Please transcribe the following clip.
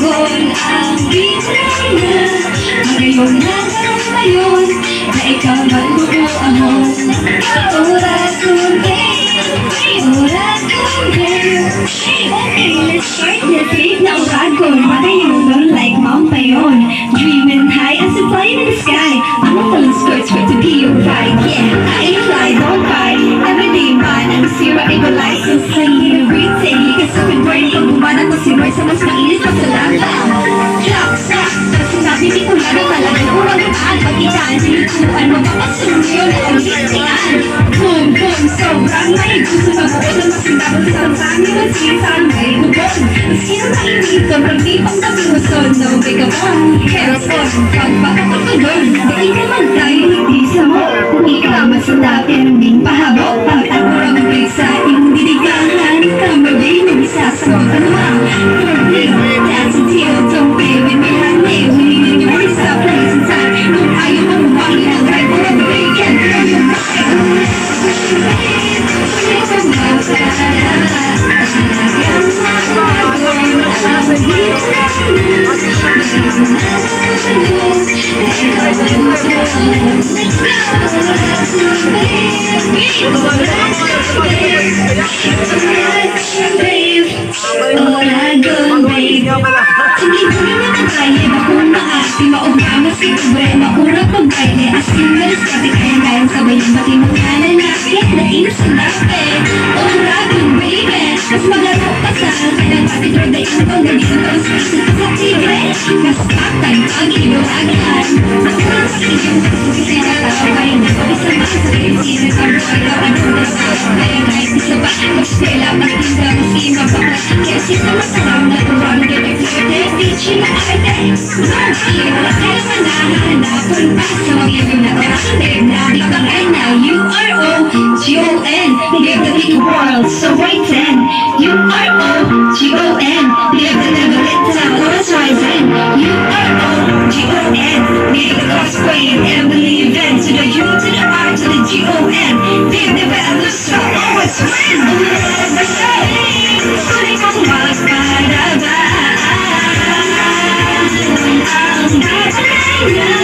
Uragon ang Bicol na ngayon na ngayon na ikaw magbubuo mo. Uragon babe, Uragon babe. Okay, let's start this week na Uragon. Matayong like Mount Payon, dreaming high as a fly in the sky. I'm not full of skirts for to be your ride. Yeah, I ain't fly, don't buy. Everyday man, ang zero ego license sa everything. Kasapin brain pag bumanat ko si Roy sa mas mainit pa sa lata. Klak, kasi sabi di ko lalo talaga uragaan. Pagkitaan, sinituan mo baka sumyo na ang hitian. Boom, sobrang may gusto sa buo na masindabot sa sami ng sisan may bubon. Sino mainit, sobrang di pang dami mo son. No, make up on, hands on, pagpapakapagod. Dahil naman tayo hindi sa mo. Kung ikaw masanda pero hindi pahabok. Pagtakurang break sa iyong dinigahan. Kamali ng isa sa mga naman. That's a deal, don't play with me, honey. We need you to stop wasting time. Kung ayaw mo bumangi ng right for a weekend, throw your mind. Hindi ko naman ang kaya bakong maati maugama si Ubre maurap pag baile asin malasati kaya sabay yung bati mo nga na napit na inasalapit Uragon baby mas maglaro pa sa kailang pati drog na ito pag ganito ang spaces sa tigre mas paktan pag iluwagan mas lang sa inyong kasi nakakaway na ko isa mas sa kilisira sa buhay na ang mga kaya kahit isa ba mas pela matinda mas ima bakla kasi sa masalaw na Uragon Teaching na arte, no fear, kaya manahanapan pa sa mga iyong nakarating na bigay na UROGON, live the big world, so right then, UROGON, live the never let down, always rising, UROGON, live the cosplay, and believe in, to the U, to the R, to the GON, live the better, so always win, sulit ako magpadaba. Yeah.